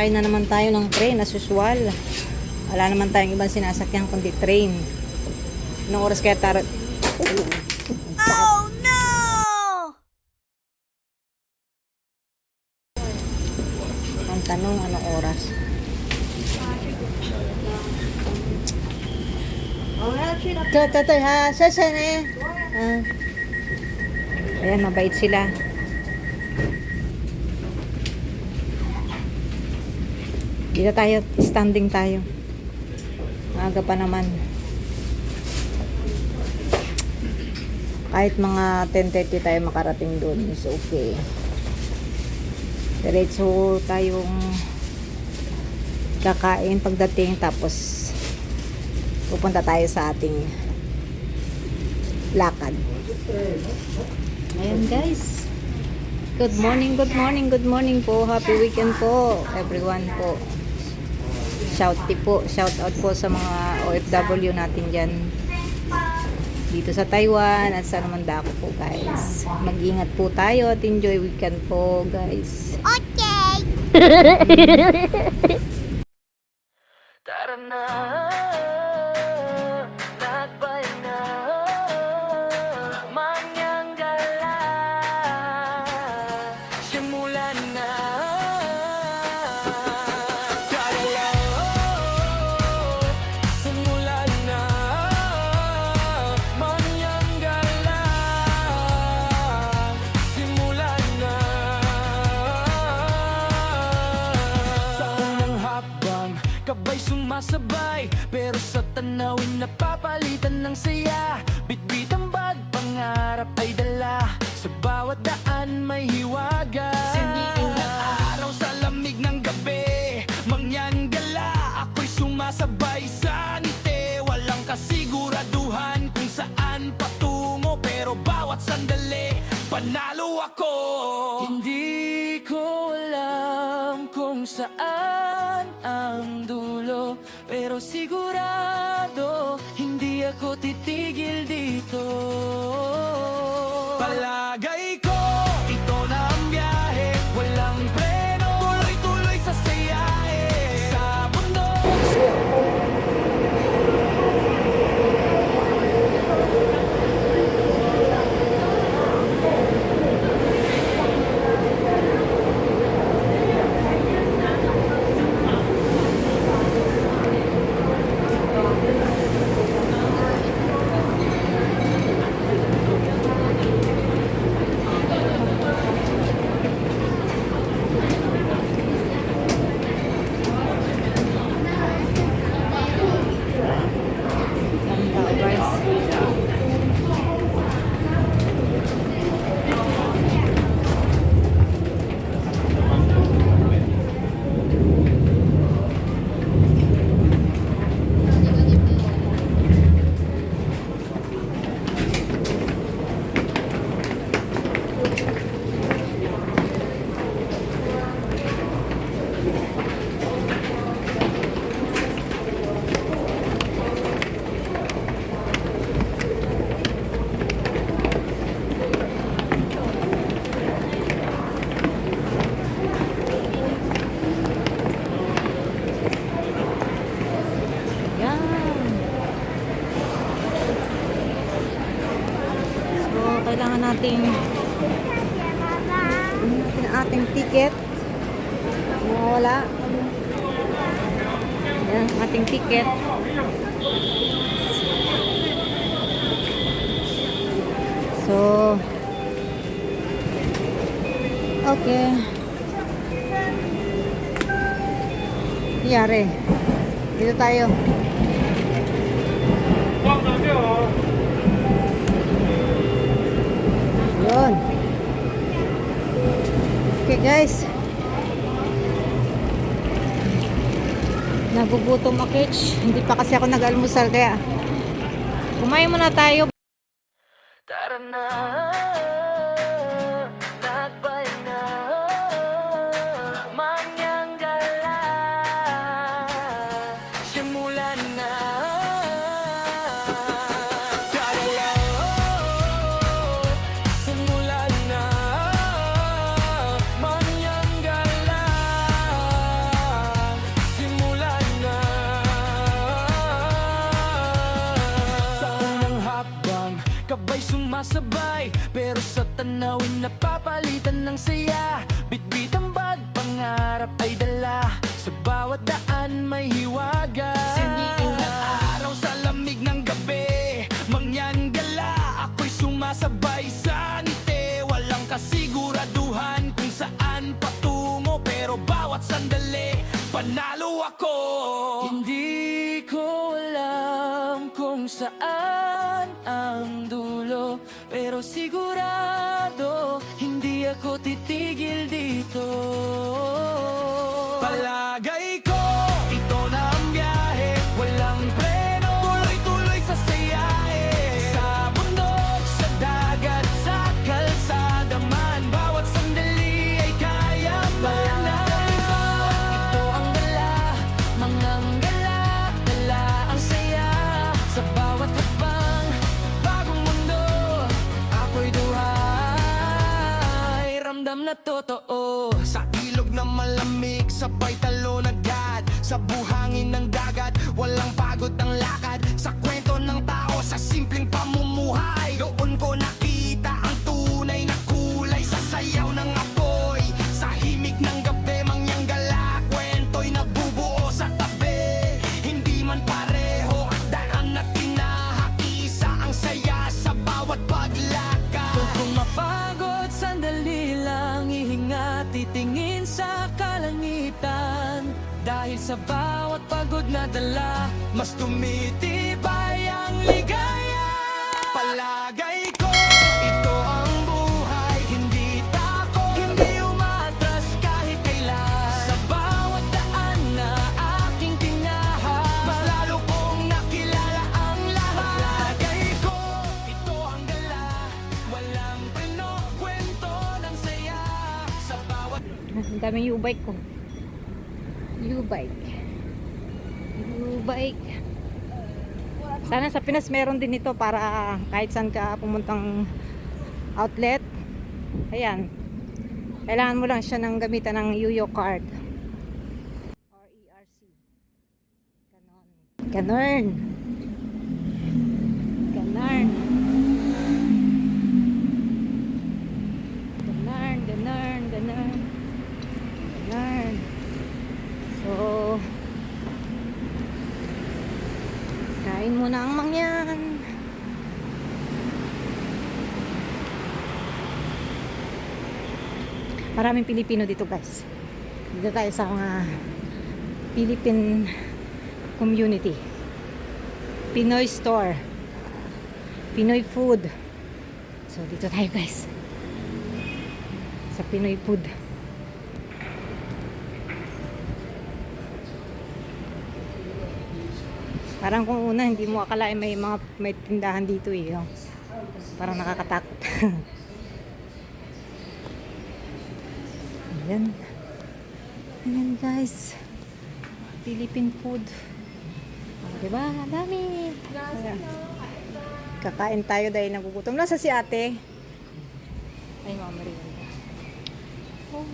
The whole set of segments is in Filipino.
Sakay na naman tayo ng train as usual. Wala naman tayong ibang sinasakyan kundi train. Anong oras kaya tayo? Oh no! Ang tanong, anong oras? Tatoy ha, sasan eh. Ayan, mabait sila. Dito tayo, standing tayo. Maaga pa naman. Kahit mga 10:30 tayo makarating doon, is okay. Diretso tayong kakain pagdating, tapos pupunta tayo sa ating lakad. Ayan guys. Good morning, good morning, good morning po. Happy weekend po, everyone po. Shout out po sa mga OFW natin dyan dito sa Taiwan at sa naman dako po guys. Mag-ingat po tayo at enjoy weekend po guys. Okay! Tara na, nagbay na, manyang gala, simulan na. Tara na, simulan na, manyang gala, simulan na. Sa unang habang kabay sumasabay, pero sa tanawin napapalitan ng saya. Bitbit ang bag, pangarap ay dala, sa bawat daan may hiwaga. Siniin na araw sa lamig ng gabi, mangyan gala, ako'y sumasabay sa ngiti. Walang kasiguraduhan kung saan patungo, pero bawat sandali panalo ako. Hindi ko alam kung saan ang dulo, pero sigurado hindi ako titigil dito. Palagay ko, ito na ang biyahe, walang preno, tuloy-tuloy sa sayahe. Sa mundo Ang tao guys. Yan. So, kailangan natin ang ating ticket. Wala. Yan, ang ating ticket. So, okay. Yari. Dito tayo. Yun. Okay guys. Nagugutom ako. Hindi pa kasi ako nag-almusal kaya kumain muna tayo. tara na, nagbay na, manyang gala, simulan na. Tara na, simulan na, manyang gala, sumasabay pero sa tanawin napapalitan ng saya. Bitbit ang bag, pangarap ay dala. Sa bawat daan may hiwaga. Siniin ng araw sa lamig ng gabi. Mangyan gala, ako'y sumasabay sa ngiti. Walang kasiguraduhan kung saan patungo, pero bawat sandali panalo ako. Hindi ko alam kung saan ang dulo, pero sigurado hindi ako titigil dito. Palagay ko, ito na ang biyahe. Walang preno, tuloy-tuloy sa sayahe. Sa bundok, sa dagat, sa kalsada man, bawat sandali ay kaya man. Ito ang gala, manganggala, dala ang saya. Sa bawat hakbang, bagong mundo, ako'y duhay. Ramdam na totoo. Sa ilog na malamig, sabay talon agad. Sa buhangin ng dagat, walang pagod ang lakad. Sa kwento ng tao, sa simpleng pamumuhay, doon ko nakita ang tunay na kulay. Sa sayaw ng apoy, sa himig ng gabi, mangyang gala, kwento'y nabubuo sa tabi. Hindi man pareho at daan na tinahakisa, ang saya sa bawat paglakad. Kung mapagod, sandali lang ihinga, titingin sa kalangitan. Dahil sa bawat pagod na dala, mas tumitibay ang ligaya. Palagay ko, ito ang buhay. Hindi takot, hindi umatras kahit kailan. Sa bawat daan na aking tinahak, mas lalo kong nakilala ang lahat. Palagay ko, ito ang gala. Walang preno, kwento ng saya. Sa bawat Ang daming U-bike ko. U-bike. U-bike. Sana sa Pinas meron din ito para kahit saan ka pumuntang outlet. Ayan. Kailangan mo lang siya ng gamitan ng UYO card. Or ERC. Ganon. Ganon. Ganon. Ganon. Ganon. Ganon. Ganon. So, kain muna ang mangyan. Maraming Pilipino dito, guys. Dito tayo sa mga Philippine community. Pinoy store. Pinoy food. So, dito tayo, guys. Sa Pinoy food. Parang kung una hindi mo akalain may tindahan dito eh. Oh. Parang nakakatakot. Ayan. Ayan, guys. Philippine food. Oh, diba? Ang dami. Ayan. Kakain tayo dahil nagugutom. Nasa si ate? Ay, Mama Maria. Oh.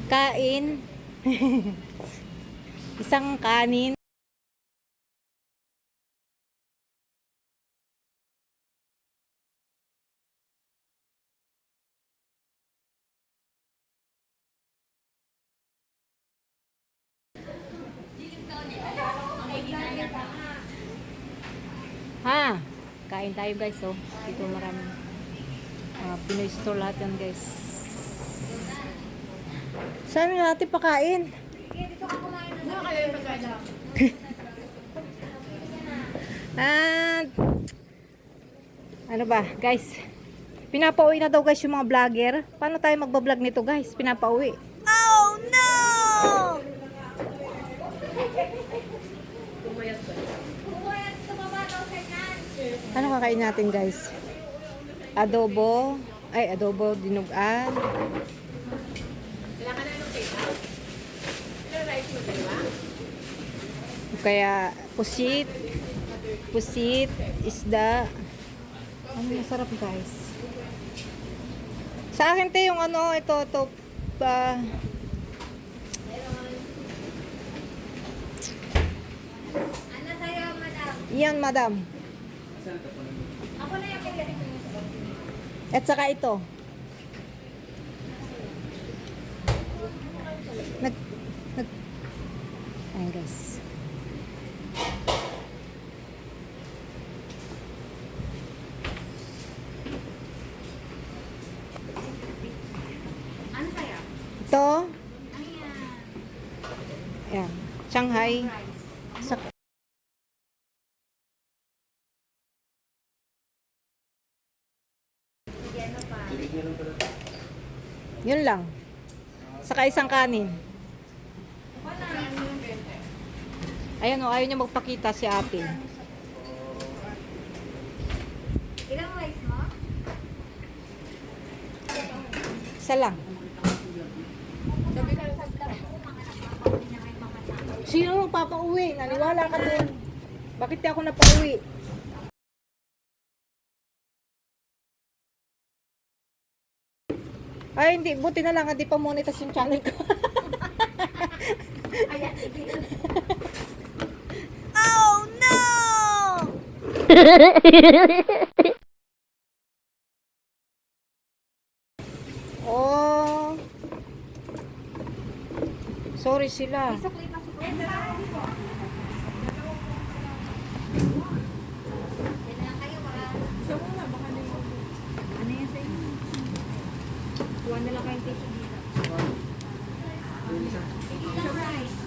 Kain. Isang kanin. Ha, kain tayo, guys. Oh, dito marami Pinoy store lahat yan, guys. Saan nga natin pakain? At ano ba, guys? Pinapauwi na daw, guys, yung mga vlogger. Paano tayo magbablog nito, guys? Pinapauwi. Oh no! Ano kakain natin, guys? Adobo. Ay, adobo dinugan. Kaya pusit. Pusit, isda. Ano masarap, guys? Sa akin, te, yung ano, ito Ano sa'yo, madam? yan, madam. At saka ito. Nag Ayan guys. Ano kaya? Ito. Ano yan? Ayan. Shanghai. Sa Yun lang. Saka isang kanin. Ayan o, ayaw niya magpakita si Apple. Ilang rice mo? Isa lang. Sino magpapauwi? Naniwala ka dun. Bakit di ako napauwi? Ay, hindi. Buti na lang. Hindi pa monetize yung channel ko. Oh no! Oh. Sorry sila. Sukli pa sukli. Yan lang kayo ha. Ano yan sa inyo? Kuha na lang kayong tissue dito. Ilang rice?